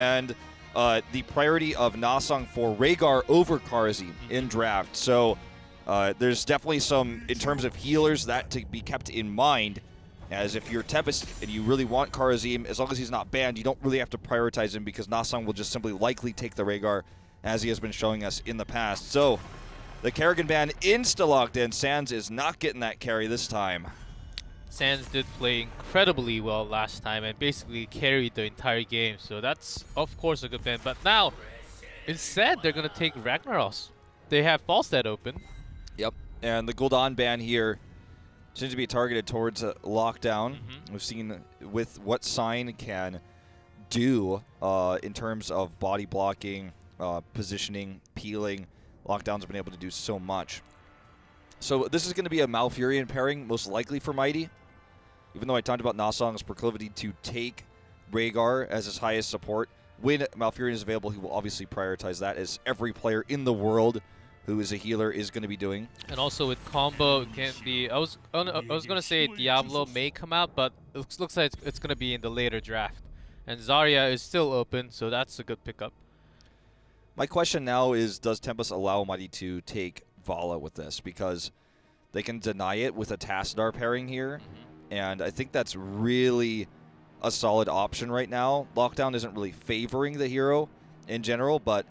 and the priority of Nasang for Rhaegar over Kharazim in draft. So there's definitely some, in terms of healers, that to be kept in mind, as if you're Tempest and you really want Kharazim, as long as he's not banned, you don't really have to prioritize him because Nasang will just simply likely take the Rhaegar, as he has been showing us in the past. So the Kerrigan ban insta-locked in. Sands is not getting that carry this time. Sands did play incredibly well last time and basically carried the entire game, so that's of course a good ban. But now, instead, they're going to take Ragnaros. They have Falstad open. Yep, and the Gul'dan ban here seems to be targeted towards lockdown. We've seen with what Sign can do in terms of body blocking, positioning, peeling. Lockdown's been able to do so much. So this is going to be a Malfurion pairing, most likely for Mighty. Even though I talked about Nasang's proclivity to take Rhaegar as his highest support, when Malfurion is available, he will obviously prioritize that, as every player in the world who is a healer is going to be doing. And also with combo, it can be. I was gonna say Diablo may come out, but it looks like it's gonna be in the later draft. And Zarya is still open, so that's a good pickup. My question now is, does Tempest allow Mighty to take Vala with this? Because they can deny it with a Tassadar pairing here, and I think that's really a solid option right now. Lockdown isn't really favoring the hero in general, but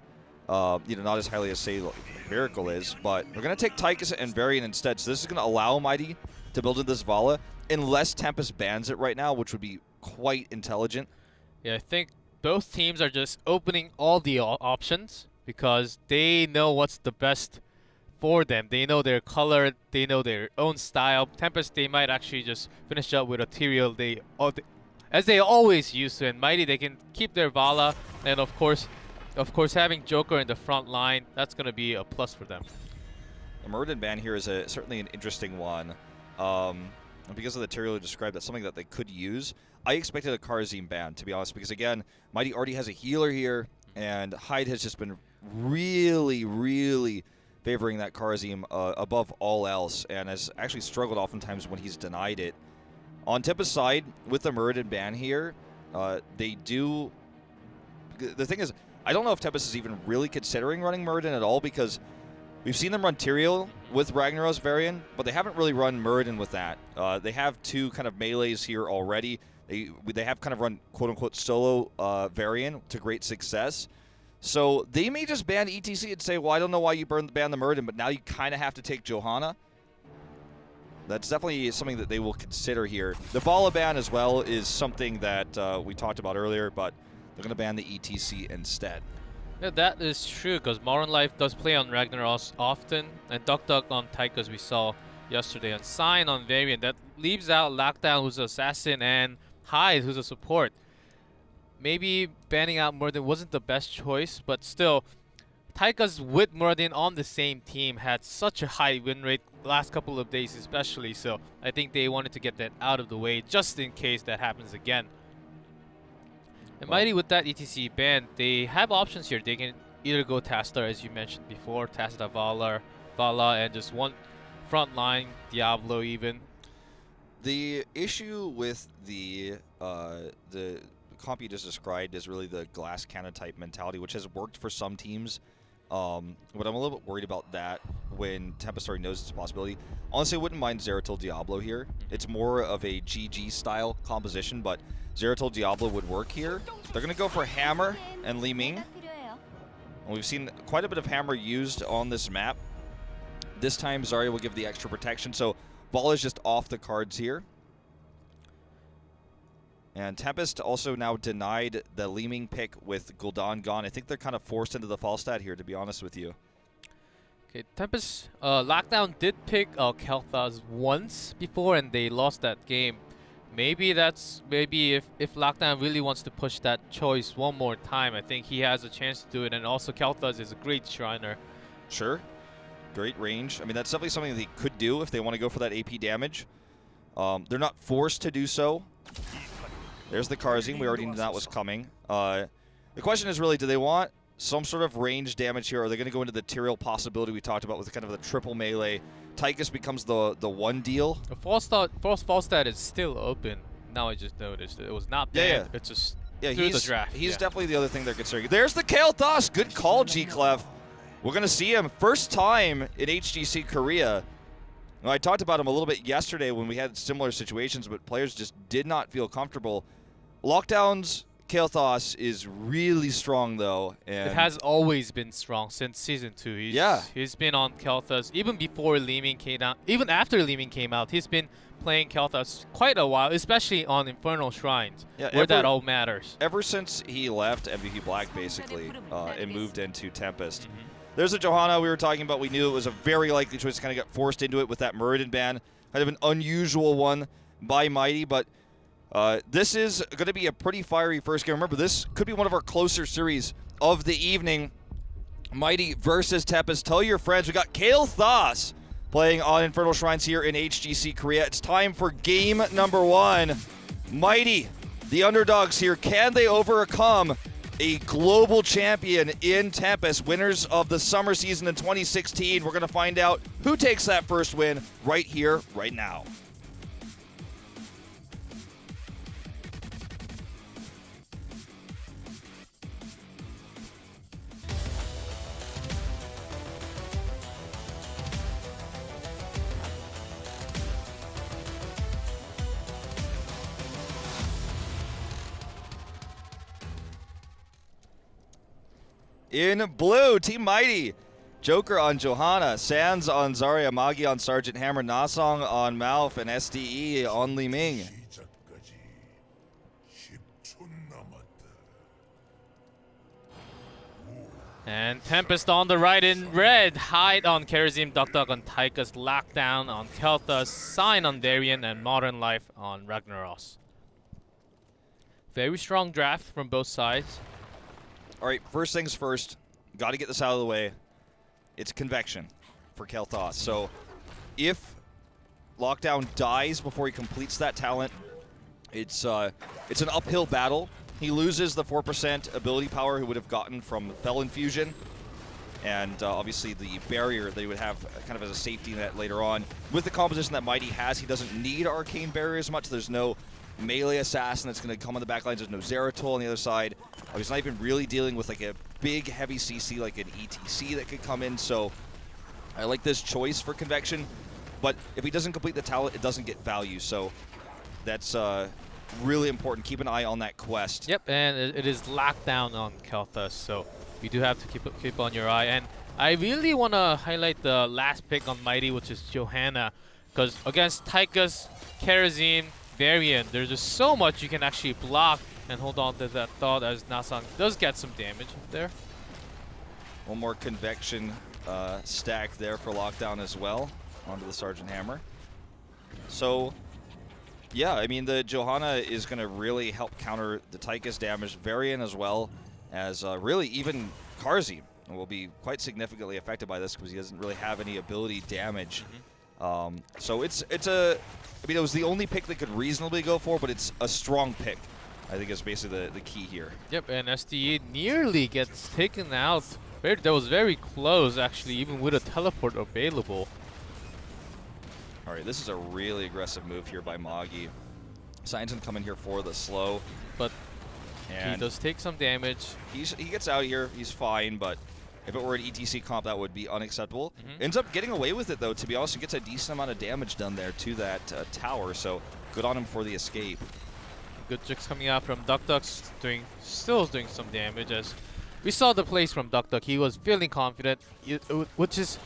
not as highly as, say, Miracle is. But we're going to take Tychus and Varian instead, so this is going to allow Mighty to build in this Vala, unless Tempest bans it right now, which would be quite intelligent. Yeah, I think both teams are just opening all the options because they know what's the best for them. They know their color, they know their own style. Tempest, they might actually just finish up with a Tyrael as they always used to. And Mighty, they can keep their Vala, and of course having Joker in the front line, that's going to be a plus for them. The Muradin ban here is certainly an interesting one. Because of the Tyrael you described, that's something that they could use. I expected a Kharazim ban, to be honest, because again, Mighty already has a healer here, and Hyde has just been really, really favoring that Kharazim above all else, and has actually struggled oftentimes when he's denied it. On Tempest's side, with the Muradin ban here, they do... The thing is, I don't know if Tempest is even really considering running Muradin at all, because we've seen them run Tyrael with Ragnaros Varian, but they haven't really run Muradin with that. They have two kind of melees here already. They have kind of run quote-unquote solo Varian to great success. So they may just ban ETC and say, well, I don't know why you banned the Muradin, but now you kind of have to take Johanna. That's definitely something that they will consider here. The Vala ban as well is something that we talked about earlier, but they're going to ban the ETC instead. Yeah, that is true, because Modern Life does play on Ragnaros often, and Duck Duck on Tychus we saw yesterday, and Sign on Varian. That leaves out Lockdown, who's an assassin, and Hyde, who's a support. Maybe banning out Muradin wasn't the best choice, but still, Tychus with Muradin on the same team had such a high win rate the last couple of days especially, so I think they wanted to get that out of the way just in case that happens again. And Mighty, with that ETC ban, they have options here. They can either go Tassadar, as you mentioned before, Tassadar Vala, and just one front line, Diablo even. The issue with the comp you just described is really the glass cannon type mentality, which has worked for some teams. But I'm a little bit worried about that when Tempest already knows it's a possibility. Honestly, I wouldn't mind Zeratul Diablo here. It's more of a GG style composition, but Zeratul Diablo would work here. They're going to go for Hammer and Li Ming. And we've seen quite a bit of Hammer used on this map. This time, Zarya will give the extra protection, so Vala is just off the cards here. And Tempest also now denied the Li Ming pick with Gul'dan gone. I think they're kind of forced into the Falstad here, to be honest with you. Okay, Tempest, Lockdown did pick Kel'Thas once before, and they lost that game. Maybe if Lockdown really wants to push that choice one more time, I think he has a chance to do it. And also Kel'Thas is a great Shriner. Sure. Great range. I mean, that's definitely something they could do if they want to go for that AP damage. They're not forced to do so. There's the Kharazim. We already knew that was coming. The question is really, do they want some sort of range damage here, or are they going to go into the Tyrael possibility we talked about with kind of the triple melee? Tychus becomes the one deal. The Falstad is still open. Now I just noticed it was not banned. Yeah. It's just Yeah, through the draft. He's yeah. definitely the other thing they're considering. There's the Kael'thas. Good call, G-Clef. We're going to see him first time in HGC Korea. Now, I talked about him a little bit yesterday when we had similar situations, but players just did not feel comfortable. Lockdown's Kael'thas is really strong, though. And It has always been strong since Season 2. He's been on Kael'thas even before Leeming came out. Even after Leeming came out, he's been playing Kael'thas quite a while, especially on Infernal Shrines, where that all matters. Ever since he left MVP Black, basically, and moved into Tempest. There's a Johanna we were talking about. We knew it was a very likely choice to kind of get forced into it with that Muradin ban. Kind of an unusual one by Mighty, but this is going to be a pretty fiery first game. Remember, this could be one of our closer series of the evening. Mighty versus Tempest. Tell your friends. We got Kael'thas playing on Infernal Shrines here in HGC Korea. It's time for game number 1. Mighty, the underdogs here. Can they overcome a global champion in Tempest, winners of the summer season in 2016? We're going to find out who takes that first win right here, right now. In blue, Team Mighty. Joker on Johanna, Sands on Zarya, Magi on Sergeant Hammer, Nasong on Malf, and SDE on Li Ming. And Tempest on the right in red. Hyde on Kerazim, Duk on Tychus, Lockdown on Kael'thas, Sign on Varian, and Modern Life on Ragnaros. Very strong draft from both sides. All right, first things first. Got to get this out of the way. It's Convection for Kael'thas. So if Lockdown dies before he completes that talent, it's an uphill battle. He loses the 4% ability power he would have gotten from Fel Infusion, and obviously the barrier that he would have kind of as a safety net later on. With the composition that Mighty has, he doesn't need Arcane Barrier as much. There's no melee assassin that's going to come on the back lines. There's no Zeratul on the other side. He's not even really dealing with like a big heavy CC like an ETC that could come in. So I like this choice for Convection, but if he doesn't complete the talent, it doesn't get value. So that's really important. Keep an eye on that quest. Yep, and it is locked down on Kael'thas, so you do have to keep on your eye. And I really want to highlight the last pick on Mighty, which is Johanna, because against Tychus, Kerazim, Varian, there's just so much you can actually block and hold on to that thought, as Nasang does get some damage there. One more Convection stack there for Lockdown as well, onto the Sergeant Hammer. So yeah, I mean, the Johanna is going to really help counter the Tychus damage. Varian as well as really even Karzim will be quite significantly affected by this because he doesn't really have any ability damage. So it's I mean, it was the only pick they could reasonably go for, but it's a strong pick, I think, is basically the key here. Yep, and SDE nearly gets taken out. That was very close, actually, even with a teleport available. All right, this is a really aggressive move here by Magi. Signton coming here for the slow. But he does take some damage. He gets out here, he's fine, but if it were an ETC comp, that would be unacceptable. Ends up getting away with it, though, to be honest. He gets a decent amount of damage done there to that tower, so good on him for the escape. Good tricks coming out from Duk, still doing some damage, as we saw the plays from Duk. He was feeling confident, which is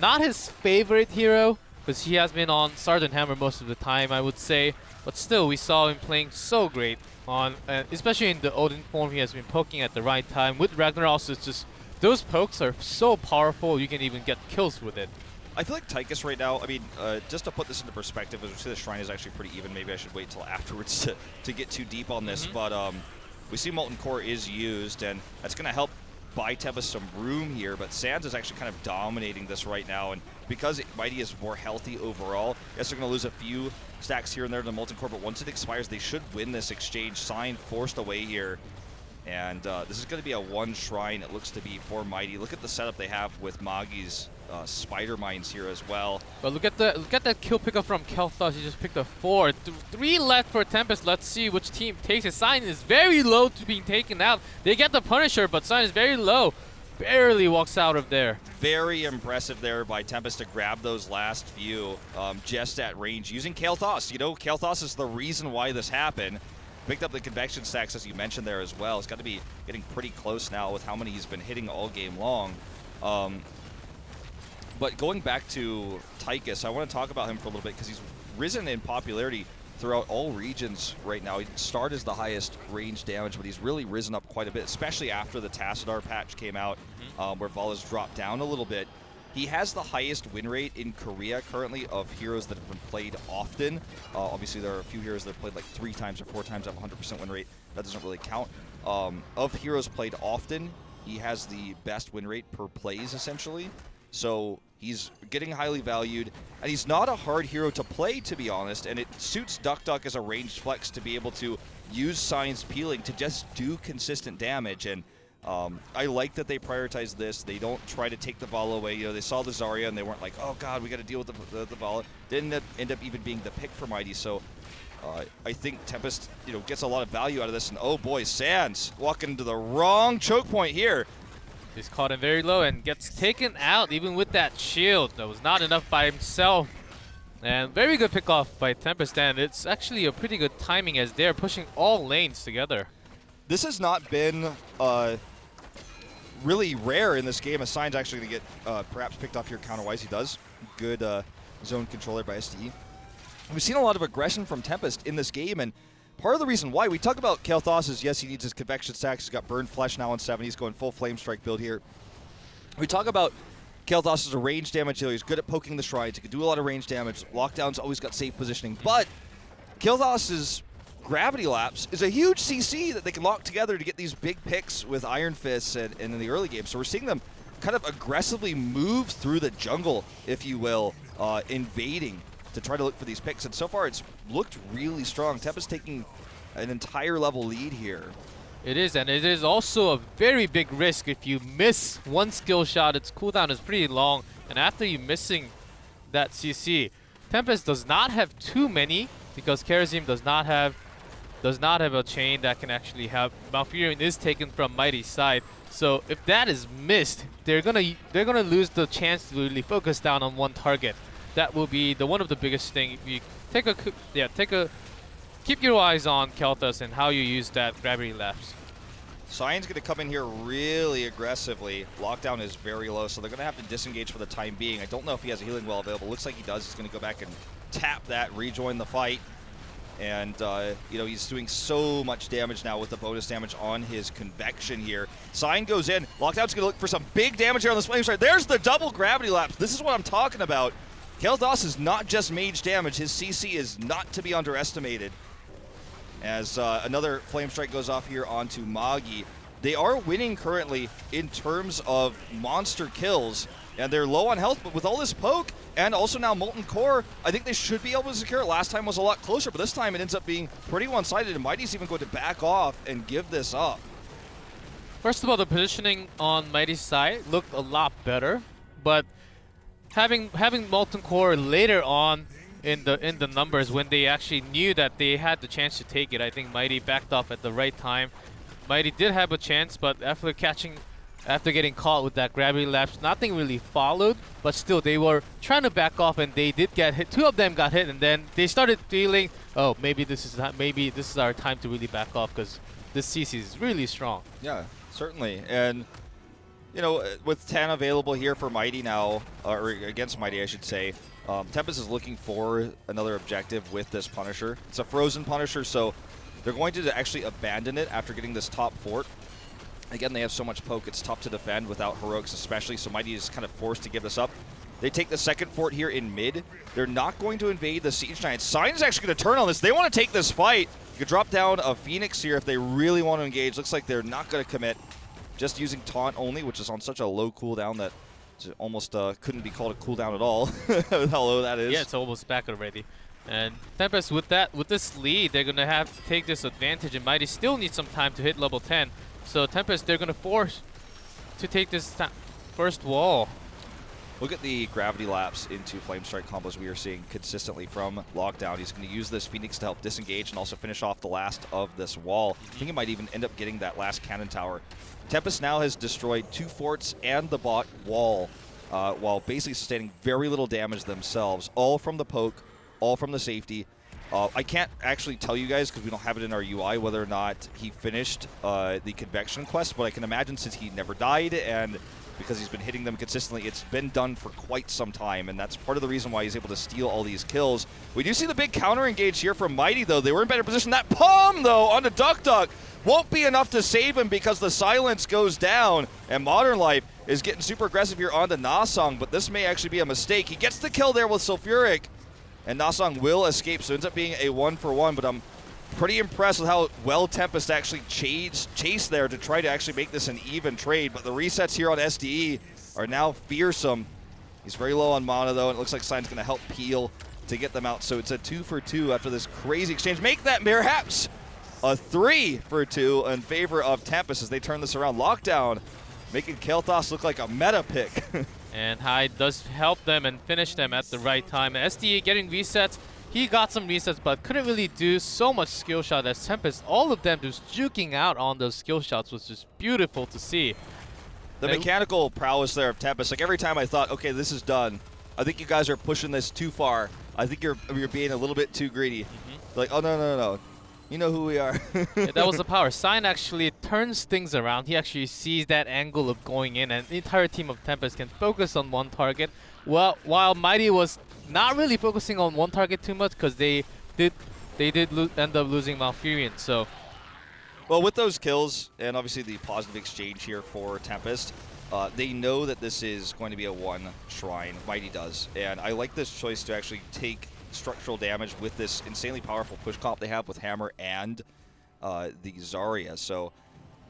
not his favorite hero, because he has been on Sergeant Hammer most of the time, I would say. But still, we saw him playing so great on, especially in the Odin form. He has been poking at the right time. With Ragnaros, it's just, those pokes are so powerful, you can even get kills with it. I feel like Tychus right now, I mean, just to put this into perspective, as we see the shrine is actually pretty even. Maybe I should wait till afterwards to get too deep on this. But we see Molten Core is used, and that's going to help buy Tempest some room here. But Sands is actually kind of dominating this right now. And because Mighty is more healthy overall, yes, they're going to lose a few stacks here and there to the Molten Core, but once it expires, they should win this exchange. Sign forced away here. And this is going to be a one shrine, it looks to be, for Mighty. Look at the setup they have with Magi's spider mines here as well. But look at that kill pickup from Kel'Thas. He just picked up 4. 3 left for Tempest. Let's see which team takes it. Sign is very low to being taken out. They get the Punisher, but Sign is very low. Barely walks out of there. Very impressive there by Tempest to grab those last few just at range using Kel'Thas. You know, Kel'Thas is the reason why this happened. Picked up the convection stacks, as you mentioned there as well. It's got to be getting pretty close now with how many he's been hitting all game long. But going back to Tychus, I want to talk about him for a little bit because he's risen in popularity throughout all regions right now. He started as the highest range damage, but he's really risen up quite a bit, especially after the Tassadar patch came out, where Vala's dropped down a little bit. He has the highest win rate in Korea currently of heroes that have been played often. Obviously, there are a few heroes that have played like 3 times or 4 times have 100% win rate. That doesn't really count. Of heroes played often, he has the best win rate per plays, essentially. So he's getting highly valued, and he's not a hard hero to play, to be honest, and it suits Duck as a ranged flex to be able to use Science Peeling to just do consistent damage. And I like that they prioritize this. They don't try to take the Vala away. You know, they saw the Zarya and they weren't like, oh god, we got to deal with the Vala. Didn't end up even being the pick for Mighty. So I think Tempest, you know, gets a lot of value out of this. And oh boy, Sands walking into the wrong choke point here. He's caught him very low and gets taken out even with that shield. That was not enough by himself. And very good pick off by Tempest, and it's actually a pretty good timing as they're pushing all lanes together. This has not been really rare in this game. A Sign's actually going to get perhaps picked off here counter-wise. He does. Good zone controller by SDE. We've seen a lot of aggression from Tempest in this game, and part of the reason why we talk about Kel'Thas is, yes, he needs his convection stacks. He's got burned flesh now on 7. He's going full flame strike build here. We talk about Kel'Thas as a range damage healer. He's good at poking the shrines. He can do a lot of range damage. Lockdown's always got safe positioning. But Kel'Thas's Gravity Lapse is a huge CC that they can lock together to get these big picks with Iron Fists and in the early game. So we're seeing them kind of aggressively move through the jungle, if you will, invading to try to look for these picks. And so far it's looked really strong. Tempest taking an entire level lead here. It is, and it is also a very big risk if you miss one skill shot. Its cooldown is pretty long, and after you missing that CC, Tempest does not have too many because Karazim does not have a chain that can actually have. Malfurion is taken from Mighty's side, so if that is missed, they're gonna lose the chance to really focus down on one target. That will be one of the biggest thing. If you keep your eyes on Kel'Thas and how you use that Gravity Lapse. Cyan's going to come in here really aggressively. Lockdown is very low, so they're going to have to disengage for the time being. I don't know if he has a healing well available. Looks like he does. He's going to go back and tap that, rejoin the fight. And, you know, he's doing so much damage now with the bonus damage on his convection here. Cyan goes in. Lockdown's going to look for some big damage here on this flame strike. There's the double Gravity Lapse. This is what I'm talking about. Kel'Thas is not just mage damage. His CC is not to be underestimated. As another flame strike goes off here onto Magi. They are winning currently in terms of monster kills, and they're low on health, but with all this poke and also now Molten Core, I think they should be able to secure it. Last time was a lot closer, but this time it ends up being pretty one-sided, and Mighty's even going to back off and give this up. First of all, the positioning on Mighty's side looked a lot better, but having Molten Core later on in the numbers when they actually knew that they had the chance to take it, I think Mighty backed off at the right time. Mighty did have a chance, but after getting caught with that Gravity Lapse, nothing really followed, but still they were trying to back off and they did get hit. 2 of them got hit, and then they started feeling, oh, maybe this is our time to really back off because this CC is really strong. Yeah, certainly. And you know, with 10 available here for Mighty now, or against Mighty I should say, Tempest is looking for another objective with this Punisher. It's a frozen Punisher, so they're going to actually abandon it after getting this top fort. Again, they have so much poke, it's tough to defend without heroics especially, so Mighty is kind of forced to give this up. They take the second fort here in mid. They're not going to invade the Siege Giants. Sign is actually going to turn on this. They want to take this fight. You could drop down a Phoenix here if they really want to engage. Looks like they're not going to commit. Just using taunt only, which is on such a low cooldown that it almost couldn't be called a cooldown at all. How low that is. Yeah, it's almost back already. And Tempest with this lead, they're gonna have to take this advantage, and Mighty still needs some time to hit level 10. So Tempest, they're gonna force to take this first wall. Look at the gravity lapse into Flame Strike combos we are seeing consistently from Lockdown. He's going to use this Phoenix to help disengage and also finish off the last of this wall. I think he might even end up getting that last cannon tower. Tempest now has destroyed 2 forts and the bot wall, while basically sustaining very little damage themselves, all from the poke, all from the safety. I can't actually tell you guys, because we don't have it in our UI, whether or not he finished the Convection quest, but I can imagine since he never died and because he's been hitting them consistently, it's been done for quite some time, and that's part of the reason why he's able to steal all these kills. We do see the big counter engage here from Mighty, though. They were in better position. That palm, though, on the Duck Duck won't be enough to save him because the silence goes down, and Modern Life is getting super aggressive here on the Nasong, but this may actually be a mistake. He gets the kill there with Sulfuric, and Nasong will escape, so it ends up being a 1-for-1, but I'm pretty impressed with how well Tempest actually chased there to try to actually make this an even trade, but the resets here on SDE are now fearsome. He's very low on mana, though, and it looks like Sign's going to help peel to get them out, so it's a 2-for-2 after this crazy exchange. Make that perhaps a 3-for-2 in favor of Tempest as they turn this around. Lockdown making Kael'thas look like a meta pick. And Hyde does help them and finish them at the right time. And SDA getting resets. He got some resets, but couldn't really do so much skill shot as Tempest. All of them just juking out on those skill shots was just beautiful to see. The mechanical prowess there of Tempest, like every time I thought, okay, this is done. I think you guys are pushing this too far. I think you're being a little bit too greedy. Like, oh, no. You know who we are. Yeah, that was the power. Sign actually turns things around. He actually sees that angle of going in, and the entire team of Tempest can focus on one target. Well, while Mighty was not really focusing on one target too much because they did end up losing Malfurion. So, well, with those kills and obviously the positive exchange here for Tempest, they know that this is going to be a 1 shrine. Mighty does, and I like this choice to actually take structural damage with this insanely powerful push comp they have with Hammer and the Zarya. So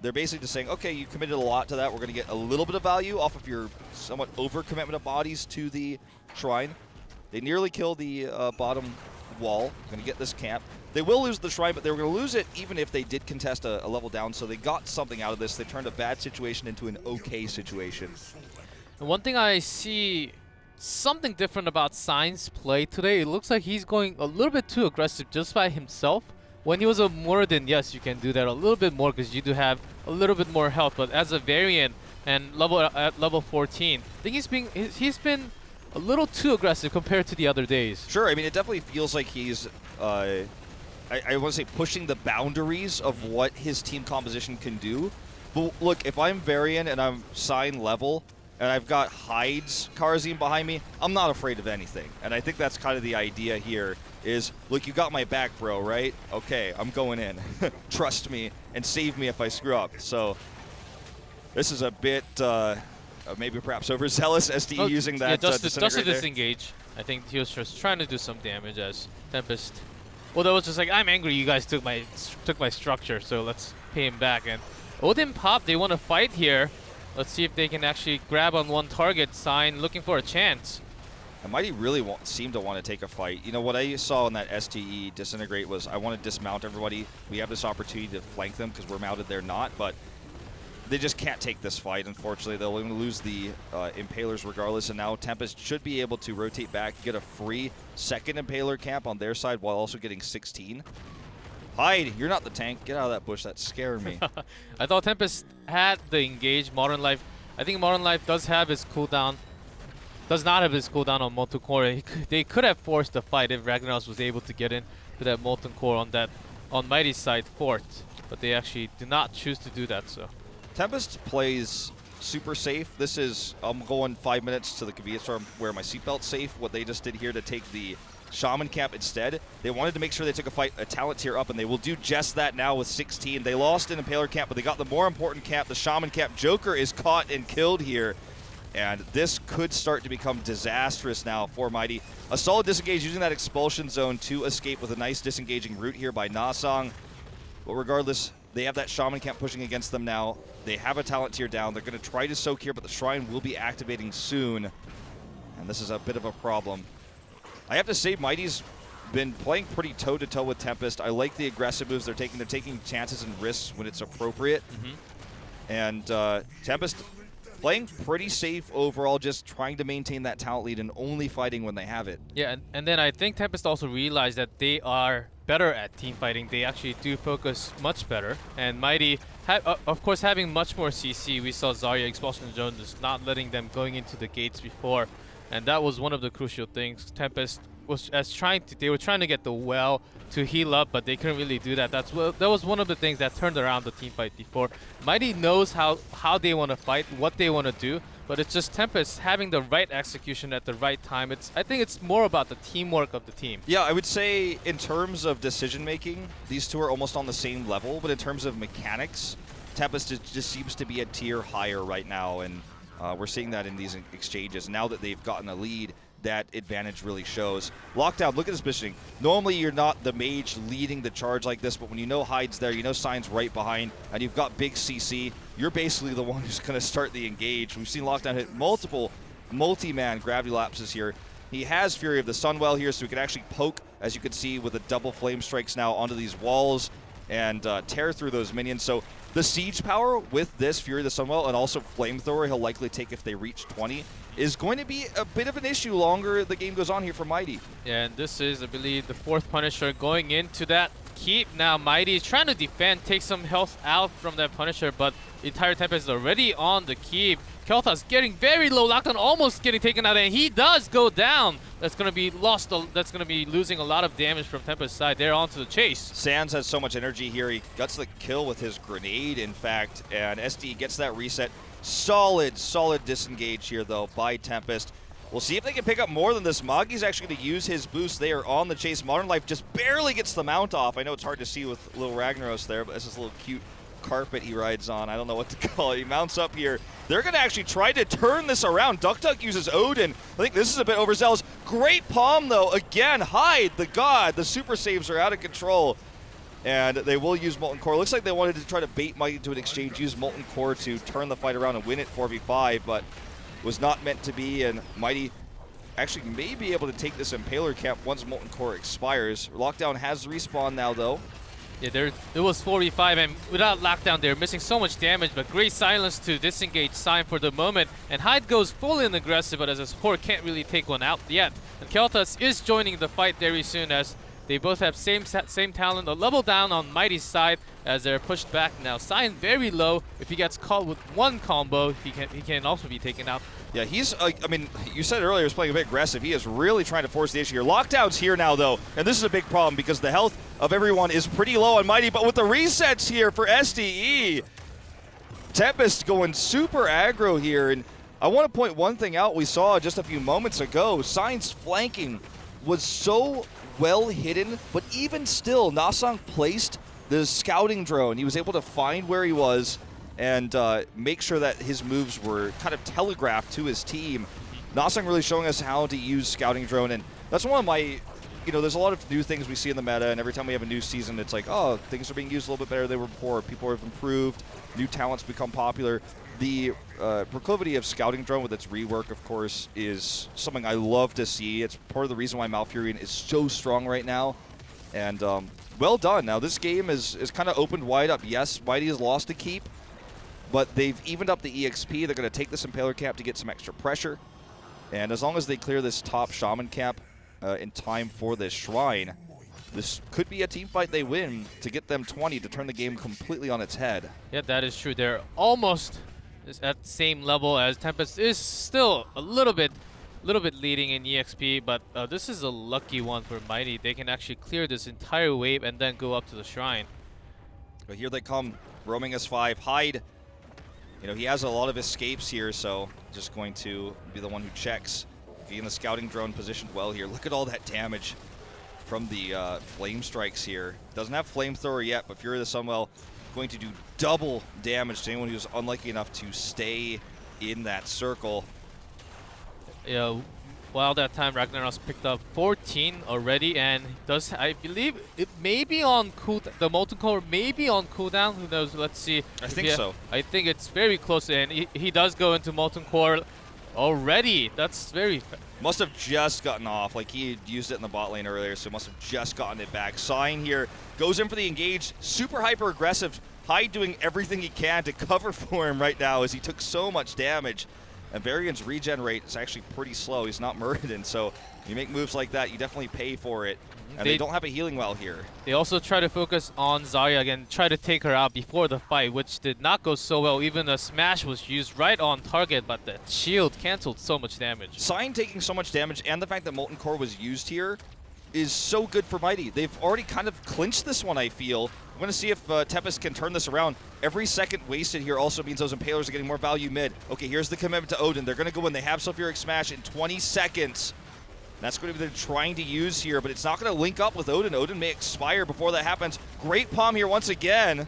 they're basically just saying, okay, you committed a lot to that. We're going to get a little bit of value off of your somewhat overcommitment of bodies to the shrine. They nearly kill the bottom wall. Going to get this camp. They will lose the shrine, but they were going to lose it even if they did contest a level down. So they got something out of this. They turned a bad situation into an okay situation. and one thing I see something different about Sign's play today. It looks like he's going a little bit too aggressive just by himself. When he was a Muradin, yes, you can do that a little bit more because you do have a little bit more health. But as a variant and at level 14, I think he's been a little too aggressive compared to the other days. Sure, I mean, it definitely feels like he's, I want to say, pushing the boundaries of what his team composition can do. But look, if I'm Varian and I'm Sign level, and I've got Hyde's Karazim behind me, I'm not afraid of anything. And I think that's kind of the idea here is, look, you got my back, bro, right? Okay, I'm going in. Trust me and save me if I screw up. So this is a bit, maybe perhaps overzealous, SDE using that just to disintegrate there. disengage. I think he was just trying to do some damage as Tempest. Well, that was just like, I'm angry you guys took my structure, so let's pay him back. And Odin Pop, they want to fight here. Let's see if they can actually grab on one target. Sign looking for a chance. And Mighty really seem to want to take a fight. You know, what I saw in that STE disintegrate was I want to dismount everybody. We have this opportunity to flank them because we're mounted, they're not, but they just can't take this fight, unfortunately. They'll lose the Impalers regardless, and now Tempest should be able to rotate back, get a free second Impaler camp on their side while also getting 16. Hyde, you're not the tank. Get out of that bush. That scared me. I thought Tempest had the engage. Modern Life, I think Modern Life does have his cooldown. Does not have his cooldown on Molten Core. They could have forced the fight if Ragnaros was able to get in to that Molten Core on Mighty's side fort, but they actually do not choose to do that. So Tempest plays super safe. This is, I'm going 5 minutes to the convenience store, wear my seatbelt safe. What they just did here to take the Shaman camp instead, they wanted to make sure they took a talent tier up, and they will do just that now with 16. They lost an Impaler camp, but they got the more important camp, the Shaman camp. Joker is caught and killed here, and this could start to become disastrous now for Mighty. A solid disengage using that expulsion zone to escape with a nice disengaging route here by Nasong. But regardless, they have that Shaman camp pushing against them now. They have a talent tier down. They're going to try to soak here, but the Shrine will be activating soon, and this is a bit of a problem. I have to say, Mighty's been playing pretty toe-to-toe with Tempest. I like the aggressive moves they're taking. They're taking chances and risks when it's appropriate. And Tempest playing pretty safe overall, just trying to maintain that talent lead and only fighting when they have it. Yeah, and then I think Tempest also realized that they are better at team fighting. They actually do focus much better. And Mighty, of course, having much more CC. We saw Zarya Expulsion Zone just not letting them going into the gates before. And that was one of the crucial things. Tempest was they were trying to get the well to heal up, but they couldn't really do that. That was one of the things that turned around the team fight before. Mighty knows how they want to fight, what they want to do, but it's just Tempest having the right execution at the right time. I think it's more about the teamwork of the team. Yeah, I would say in terms of decision making, these two are almost on the same level, but in terms of mechanics, Tempest just seems to be a tier higher right now, and we're seeing that in these exchanges. Now that they've gotten a lead, that advantage really shows. Lockdown, look at this positioning. Normally you're not the mage leading the charge like this, but when you know Hyde's there, you know Sign's right behind, and you've got big CC, you're basically the one who's going to start the engage. We've seen Lockdown hit multiple multi-man gravity lapses here. He has Fury of the Sunwell here, so he can actually poke, as you can see, with the double flame strikes now onto these walls and tear through those minions. So the siege power with this Fury of the Sunwell and also Flamethrower he'll likely take if they reach 20 is going to be a bit of an issue longer the game goes on here for Mighty. Yeah, and this is, I believe, the 4th Punisher going into that keep now. Mighty is trying to defend, take some health out from that Punisher, but the entire Tempest is already on the keep. Kel'Thuz's getting very low, Lockdown almost getting taken out, and he does go down. That's going to be lost. That's going to be losing a lot of damage from Tempest's side. They're onto the chase. Sands has so much energy here. He gets the kill with his grenade, in fact, and SD gets that reset. Solid disengage here, though, by Tempest. We'll see if they can pick up more than this. Magi's actually going to use his boost. They are on the chase. Modern Life just barely gets the mount off. I know it's hard to see with little Ragnaros there, but this is a little cute carpet he rides on. I don't know what to call it. He mounts up here. They're going to actually try to turn this around. Duck uses Odin. I think this is a bit overzealous. Great palm, though. Again, Hyde, the god. The super saves are out of control. And they will use Molten Core. Looks like they wanted to try to bait Mighty into an exchange, use Molten Core to turn the fight around and win it 4v5, but was not meant to be, and Mighty actually may be able to take this Impaler camp once Molten Core expires. Lockdown has respawn now, though. Yeah, it was 4v5, and without Lockdown, they're missing so much damage, but great silence to disengage Sign for the moment. And Hyde goes full in aggressive, but as a support, can't really take one out yet. And Kel'Thuz is joining the fight very soon, as they both have same talent. A level down on Mighty's side as they're pushed back now. Sign very low. If he gets caught with one combo, he can also be taken out. Yeah, he's, I mean, you said earlier he was playing a bit aggressive. He is really trying to force the issue here. Lockdown's here now, though, and this is a big problem because the health of everyone is pretty low on Mighty, but with the resets here for SDE, Tempest going super aggro here, and I want to point one thing out we saw just a few moments ago. Sign's flanking was so well hidden, but even still, Nasang placed the scouting drone. He was able to find where he was and make sure that his moves were kind of telegraphed to his team. Nasang really showing us how to use scouting drone, and that's one of my, there's a lot of new things we see in the meta, and every time we have a new season, it's like, oh, things are being used a little bit better than they were before. People have improved, new talents become popular. The proclivity of scouting drone with its rework, of course, is something I love to see. It's part of the reason why Malfurion is so strong right now. And well done. Now, this game is kind of opened wide up. Yes, Mighty has lost a keep, but they've evened up the EXP. They're going to take this Impaler camp to get some extra pressure. And as long as they clear this top Shaman camp in time for this Shrine, this could be a team fight they win to get them 20 to turn the game completely on its head. Yeah, that is true. They're almost at the same level as Tempest is still a little bit leading in EXP, but this is a lucky one for Mighty. They can actually clear this entire wave and then go up to the Shrine. But here they come, roaming S5. Hyde, he has a lot of escapes here, so just going to be the one who checks. Getting the scouting drone positioned well here. Look at all that damage from the flame strikes here. Doesn't have flamethrower yet, but Fury of the Sunwell going to do double damage to anyone who's unlucky enough to stay in that circle. Yeah, while that time Ragnaros picked up 14 already, and I believe it may be on cooldown. The Molten Core may be on cooldown. Who knows? Let's see. I think so. I think it's very close, and he does go into Molten Core already. That's very must have just gotten off. Like, he used it in the bot lane earlier, so must have just gotten it back. Sign here goes in for the engage. Super hyper aggressive. Hyde doing everything he can to cover for him right now as he took so much damage. And Varian's regen rate is actually pretty slow. He's not Muradin, so you make moves like that, you definitely pay for it. And they don't have a healing well here. They also try to focus on Zarya again, try to take her out before the fight, which did not go so well. Even a smash was used right on target, but the shield canceled so much damage. Sign taking so much damage, and the fact that Molten Core was used here is so good for Mighty. They've already kind of clinched this one, I feel. I'm going to see if Tempest can turn this around. Every second wasted here also means those Impalers are getting more value mid. Okay, here's the commitment to Odin. They're going to go in. They have Sulfuric Smash in 20 seconds. That's going to be what they're trying to use here, but it's not going to link up with Odin. Odin may expire before that happens. Great palm here once again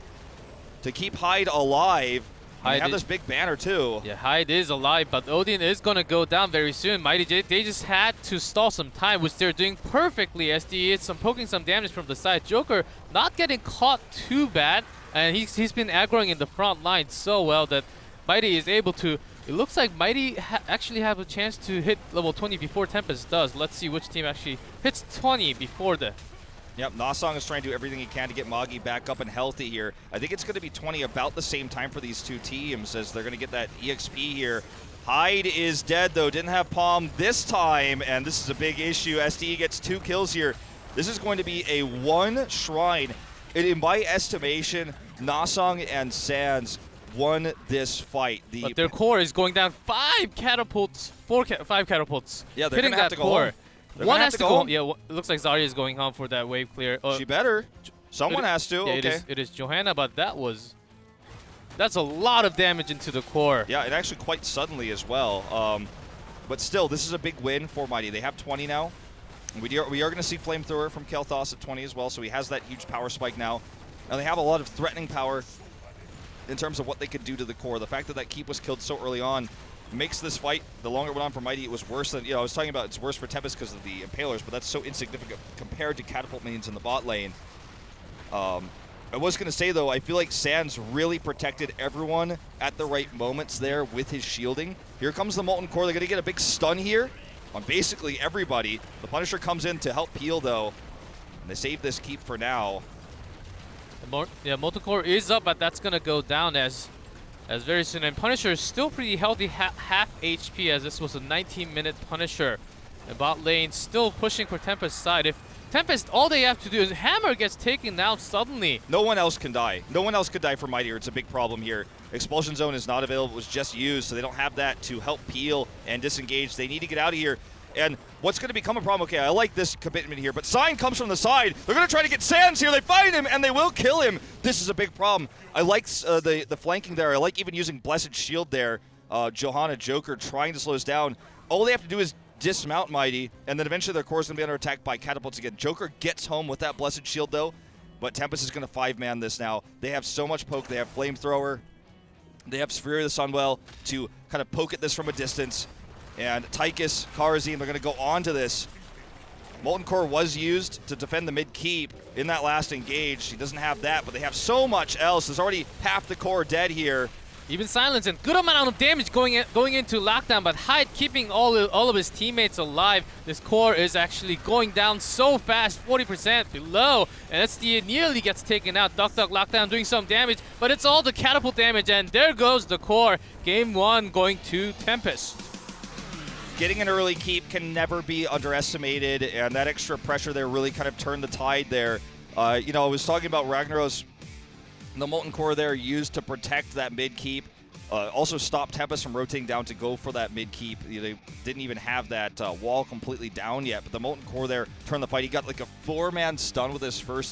to keep Hyde alive. They have this big banner too. Yeah, Hyde is alive, but Odin is going to go down very soon. Mighty J, they just had to stall some time, which they're doing perfectly. SD is poking some damage from the side. Joker not getting caught too bad, and he's been aggroing in the front line so well that Mighty is able to. It looks like Mighty actually have a chance to hit level 20 before Tempest does. Let's see which team actually hits 20 before the. Yep, Nasong is trying to do everything he can to get Moggy back up and healthy here. I think it's going to be 20 about the same time for these two teams as they're going to get that EXP here. Hyde is dead, though. Didn't have Palm this time, and this is a big issue. SDE gets 2 kills here. This is going to be a 1 shrine. In my estimation, Nasong and Sands won this fight. But their core is going down 5 catapults, 5 catapults. Yeah, they're hitting going to have that to go core. home. One has to go home. Yeah, it looks like Zarya is going home for that wave clear. She better. Someone has to. Yeah, okay. It is Johanna, but that's a lot of damage into the core. Yeah, and actually quite suddenly as well. But still, this is a big win for Mighty. They have 20 now. We are going to see Flamethrower from Kel'Thas at 20 as well, so he has that huge power spike now. And they have a lot of threatening power in terms of what they could do to the core. The fact that that keep was killed so early on makes this fight, the longer it went on for Mighty, it was worse than, I was talking about it's worse for Tempest because of the Impalers, but that's so insignificant compared to Catapult minions in the bot lane. I was going to say, though, I feel like Sands really protected everyone at the right moments there with his shielding. Here comes the Molten Core. They're going to get a big stun here on basically everybody. The Punisher comes in to help peel, though, and they save this keep for now. Molten Core is up, but that's going to go down as very soon. And Punisher is still pretty healthy, half HP, as this was a 19-minute Punisher. And bot lane still pushing for Tempest's side. If Tempest, all they have to do is Hammer gets taken out suddenly. No one else can die. No one else could die for Mighty, or it's a big problem here. Expulsion Zone is not available. It was just used, so they don't have that to help peel and disengage. They need to get out of here. And what's going to become a problem, okay, I like this commitment here, but Sign comes from the side. They're going to try to get Sands here. They find him, and they will kill him. This is a big problem. I like the flanking there. I like even using Blessed Shield there. Johanna, Joker trying to slow us down. All they have to do is dismount Mighty, and then eventually their core is going to be under attack by catapults again. Joker gets home with that Blessed Shield, though, but Tempest is going to 5-man this now. They have so much poke. They have Flamethrower. They have Sphere of the Sunwell to kind of poke at this from a distance. And Tychus, Karazim are going to go on to this. Molten Core was used to defend the mid-keep in that last engage. He doesn't have that, but they have so much else. There's already half the core dead here. Even Silence and good amount of damage going into lockdown, but Hyde keeping all of his teammates alive. This core is actually going down so fast, 40% below, and SD nearly gets taken out. Duck lockdown doing some damage, but it's all the catapult damage, and there goes the core. Game 1 going to Tempest. Getting an early keep can never be underestimated, and that extra pressure there really kind of turned the tide there. I was talking about Ragnaros. The Molten Core there used to protect that mid-keep. Also stopped Tempest from rotating down to go for that mid-keep. They didn't even have that wall completely down yet, but the Molten Core there turned the fight. He got like a 4-man stun with his first